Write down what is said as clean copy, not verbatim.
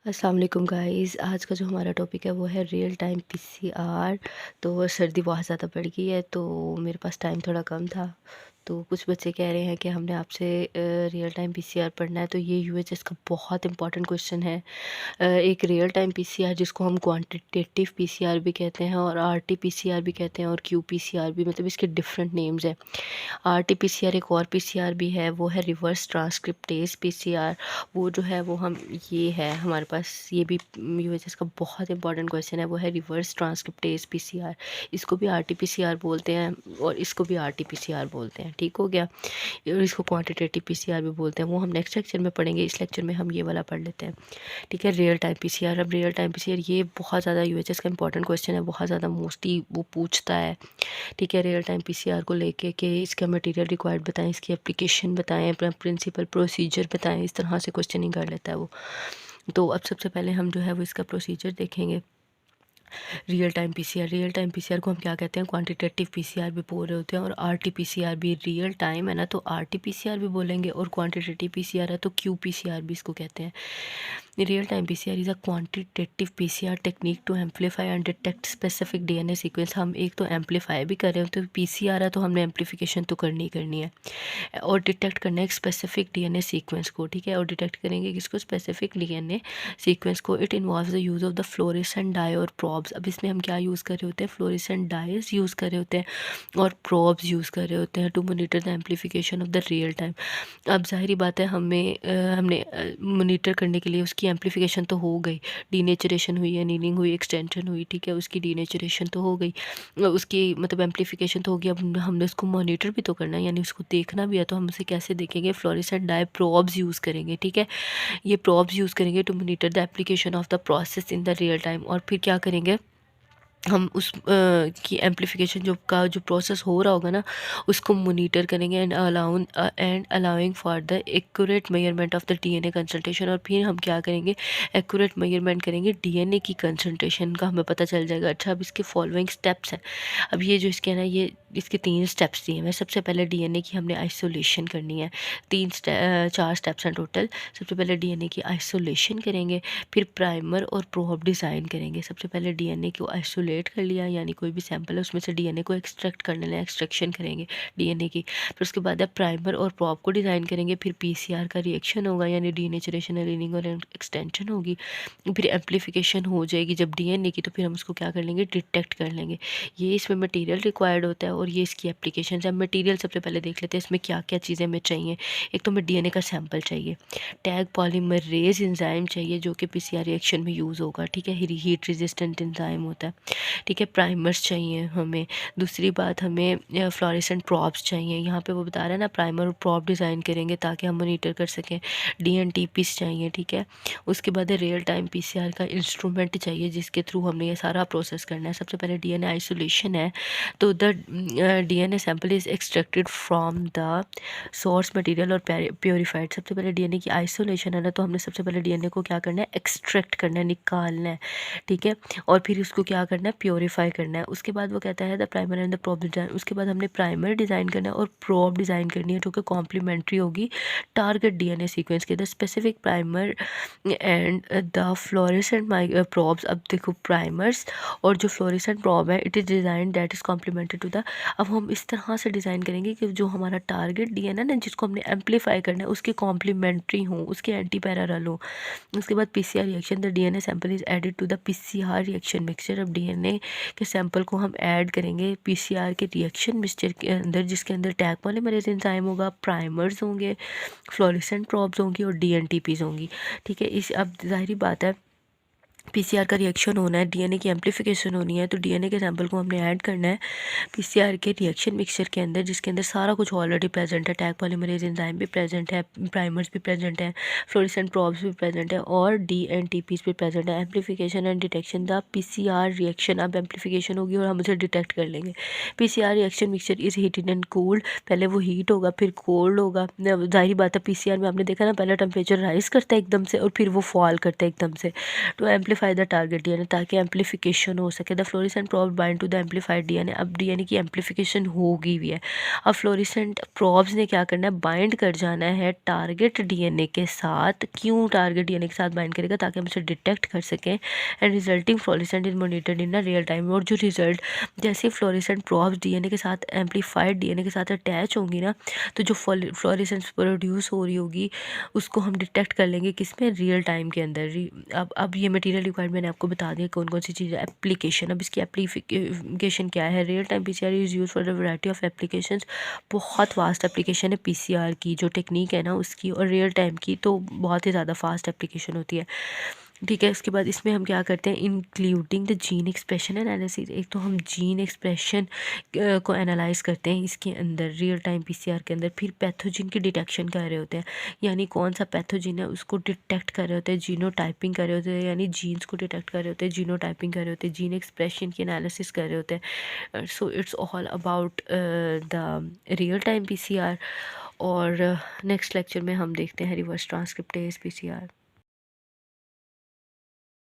अस्सलाम वालेकुम गाइस। आज का जो हमारा टॉपिक है वो है रियल टाइम पीसीआर। तो सर्दी बहुत ज़्यादा बढ़ गई है तो मेरे पास टाइम थोड़ा कम था। तो कुछ बच्चे कह रहे हैं कि हमने आपसे रियल टाइम पीसीआर पढ़ना है। तो ये यूएचएस का बहुत इंपॉर्टेंट क्वेश्चन है। एक रियल टाइम पीसीआर जिसको हम क्वांटिटेटिव पीसीआर भी कहते हैं और आरटी पीसीआर भी कहते हैं और क्यू पीसीआर भी, मतलब इसके डिफरेंट नेम्स हैं। आरटी पीसीआर एक और पीसीआर भी है, वो है रिवर्स ट्रांसक्रिप्टेज पीसीआर। वो जो है वो हम ये है हमारे पास, ये भी यूएचएस का बहुत इंपॉर्टेंट क्वेश्चन है। वो है रिवर्स ट्रांसक्रिप्टेज पीसीआर। इसको भी आरटीपीसीआर बोलते हैं और इसको भी आरटीपीसीआर बोलते हैं। ठीक हो गया। और इसको क्वांटिटेटिव पीसीआर भी बोलते हैं। वो हम नेक्स्ट लेक्चर में पढ़ेंगे। इस लेक्चर में हम ये वाला पढ़ लेते हैं। ठीक है, रियल टाइम पीसीआर। अब रियल टाइम पीसीआर ये बहुत ज़्यादा यूएचएस का इंपॉर्टेंट क्वेश्चन है, बहुत ज़्यादा मोस्टली वो पूछता है। ठीक है, रियल टाइम पीसीआर को लेके कि इसका मटेरियल रिक्वायर्ड बताएं, इसकी एप्लीकेशन बताएं, अपना प्रिंसिपल प्रोसीजर बताएं, इस तरह से क्वेश्चनिंग कर लेता है वो। तो अब सबसे पहले हम जो है वो इसका प्रोसीजर देखेंगे। रियल टाइम पीसीआर को हम क्या कहते हैं, क्वांटिटेटिव पीसीआर भी बोल रहे होते हैं और आरटीपीसीआर भी। रियल टाइम है ना तो आरटीपीसीआर भी बोलेंगे और क्वांटिटेटिव पीसीआर है तो क्यूपीसीआर भी इसको कहते हैं। Real time PCR is a quantitative PCR technique to amplify and detect specific DNA sequence. हम एक तो एम्पलीफाई भी कर रहे हो तो पीसीआर है तो हमने एम्पलीफिकेशन तो करनी ही करनी है और डिटेक्ट करना है एक स्पेसिफिक डीएनए सीक्वेंस को। ठीक है, और डिटेक्ट करेंगे किसको, स्पेसिफिक डीएनए सीक्वेंस को। It involves the use of the fluorescent dye और प्रॉब्स। अब इसमें हम क्या यूज़ कर रहे होते हैं, फ्लोरेसेंट डाइज यूज़ कर रहे होते हैं और प्रॉब्स यूज़ कर रहे होते हैं to monitor the amplification of the real time. अब जाहिर बात है हमने मॉनिटर करने के लिए उसकी एम्पलीफिकेशन तो हो गई, डीनेचरेशन हुई, एनीलिंग हुई, एक्सटेंशन हुई। ठीक है, उसकी डीनेचरेशन तो हो गई, उसकी मतलब एम्पलीफिकेशन तो हो गई। अब हमने उसको मॉनिटर भी तो करना है, यानी उसको देखना भी है। तो हम उसे कैसे देखेंगे, फ्लोरेसेंट डाई प्रोब्स यूज़ करेंगे। ठीक है, ये प्रोब्स यूज़ करेंगे to monitor the application of the process in the real time. और फिर क्या करेंगे, हम उस की एम्पलीफिकेशन जो प्रोसेस हो रहा होगा ना उसको मॉनिटर करेंगे and allowing for the accurate measurement of the DNA concentration. और फिर हम क्या करेंगे, एक्यूरेट मेजरमेंट करेंगे डीएनए की कंसंट्रेशन का, हमें पता चल जाएगा। अच्छा, अब इसके फॉलोइंग स्टेप्स हैं। अब ये जो इसके ना ये इसके 3 स्टेप्स दिए हैं। सबसे पहले डीएनए की हमने आइसोलेशन करनी है। 4 स्टेप्स हैं टोटल। सबसे पहले डीएनए की आइसोलेशन करेंगे, फिर प्राइमर और प्रोब डिज़ाइन करेंगे। सबसे पहले डीएनए को आइसोलेट कर लिया, यानी कोई भी सैंपल है उसमें से डीएनए को एक्सट्रैक्ट कर लेना, एक्सट्रैक्शन करेंगे डीएनए की। फिर उसके बाद आप प्राइमर और प्रोब को डिज़ाइन करेंगे। फिर पीसीआर का रिएक्शन होगा, यानी डीनेचरेशन, एनीलिंग और एक्सटेंशन होगी। फिर एम्पलीफिकेशन हो जाएगी जब डीएनए की, तो फिर हम उसको क्या कर लेंगे, डिटेक्ट कर लेंगे। ये इसमें मटेरियल रिक्वायर्ड होता है और ये इसकी एप्लीकेशन है। मटेरियल सबसे पहले देख लेते हैं इसमें क्या क्या चीज़ें हमें चाहिए। एक तो हमें डीएनए का सैंपल चाहिए, टैग पॉलीमरेज एंजाइम चाहिए जो कि पीसीआर रिएक्शन में यूज़ होगा। ठीक है, हीट रेजिस्टेंट एंजाइम होता है। ठीक है, प्राइमर्स चाहिए हमें। दूसरी बात, हमें फ्लोरेसेंट प्रॉब्स चाहिए। यहाँ पे वो बता रहा है ना, प्राइमर और प्रॉब डिज़ाइन करेंगे ताकि हम मॉनिटर कर सकें। डीएनटीपीस चाहिए। ठीक है, उसके बाद रियल टाइम पीसीआर का इंस्ट्रूमेंट चाहिए जिसके थ्रू हमने ये सारा प्रोसेस करना है। सबसे पहले डीएनए आइसोलेशन है तो the DNA sample is extracted from the source material और प्योरीफाइड। सबसे पहले डीएनए की आइसोलेशन है ना, तो हमने सबसे पहले डीएनए को क्या करना है, एक्सट्रैक्ट करना है, निकालना है। ठीक है, और फिर उसको क्या करना है, प्योरीफाई करना है। उसके बाद वो कहता है the primer and the probe design. उसके बाद हमने प्राइमर डिज़ाइन करना है और प्रोब डिज़ाइन करनी है जो कि कॉम्प्लीमेंट्री होगी टारगेट डीएनए सीक्वेंस के। The specific primer and the fluorescent probes. अब देखो, प्राइमर्स और जो फ्लोरेसेंट प्रोब है, it is design that is complemented to the. अब हम इस तरह से डिज़ाइन करेंगे कि जो हमारा टारगेट डीएनए ना जिसको हमने एम्पलीफाई करना है उसके कॉम्प्लीमेंट्री हो, उसके एंटी पैरेलल हो। उसके बाद PCR reaction, the DNA sample is added to the PCR reaction mixture. अब डीएनए के सैंपल को हम ऐड करेंगे पीसीआर के रिएक्शन मिक्सचर के अंदर, जिसके अंदर टैग पॉलीमरेज एंजाइम होगा, प्राइमर्स होंगे, फ्लोरेसेंट प्रॉब्स होंगी और डीएनटीपीज होंगी। ठीक है, इस अब जाहिर बात है पीसीआर का रिएक्शन होना है, डीएनए की एम्पलीफिकेशन होनी है, तो डीएनए के सैंपल को हमने ऐड करना है पीसीआर के रिएक्शन मिक्सचर के अंदर, जिसके अंदर सारा कुछ ऑलरेडी प्रेजेंट है। टैग पॉलीमरेज एंजाइम भी प्रेजेंट है, प्राइमर्स भी प्रेजेंट है, फ्लोरेसेंट प्रॉब्स भी प्रेजेंट है और डीएनटीपीस भी प्रेजेंट है। Amplification and detection, the PCR reaction. अब एम्पलीफिकेशन होगी और हम उसे डिटेक्ट कर लेंगे। PCR reaction mixture is heated and cooled. पहले वो हीट होगा फिर कोल्ड होगा। जाहिर बात है पीसीआर में आपने देखा ना, पहले टेम्परेचर राइज करता है एकदम से और फिर वो फॉल करता है एकदम से। तो एम्पलीफाई द टारगेट डीएनए, ताकि एम्पलीफिकेशन हो सके। The fluorescent probe bind to the amplified DNA, अब डीएनए की एम्पलीफिकेशन होगी भी है। अब फ्लोरेसेंट प्रोब्स ने क्या करना है, बाइंड कर जाना है टारगेट डीएनए के साथ। क्यों टारगेट डीएनए के साथ बाइंड करेगा, ताकि हम उसे डिटेक्ट कर सकें। And resulting fluorescent is monitored in real time, और जो रिजल्ट जैसे फ्लोरेसेंट प्रोब्स डीएनए के साथ एम्पलीफाइड डीएनए के साथ अटैच होंगी ना, तो जो फ्लोरेसेंस प्रोड्यूस हो रही होगी उसको हम डिटेक्ट कर लेंगे किसमें, रियल टाइम के अंदर। अब ये मटेरियल रिक्वायर्ड मैंने आपको बता दिया कौन कौन सी चीज़ें। एप्लीकेशन, अब इसकी एप्लीकेशन क्या है। Real time PCR is use for the variety of applications, बहुत वास्ट एप्लीकेशन है पीसीआर की, जो टेक्निक है ना उसकी, और रियल टाइम की तो बहुत ही ज़्यादा फास्ट एप्लीकेशन होती है। ठीक है, इसके बाद इसमें हम क्या करते हैं, including the gene expression analysis. एक तो हम जीन एक्सप्रेशन को एनालाइज करते हैं इसके अंदर, रियल टाइम पीसीआर के अंदर। फिर पैथोजिन की डिटेक्शन कर रहे होते हैं, यानी कौन सा पैथोजिन है उसको डिटेक्ट कर रहे होते हैं। जीनो टाइपिंग कर रहे होते हैं, यानी जीन्स को डिटेक्ट कर रहे होते हैं। जीनो टाइपिंग कर रहे होते हैं, जीन एक्सप्रेशन की एनालिसिस कर रहे होते हैं। So it's all about the real time PCR. और नेक्स्ट लेक्चर में हम देखते हैं रिवर्स ट्रांसक्रिप्टेज पीसीआर।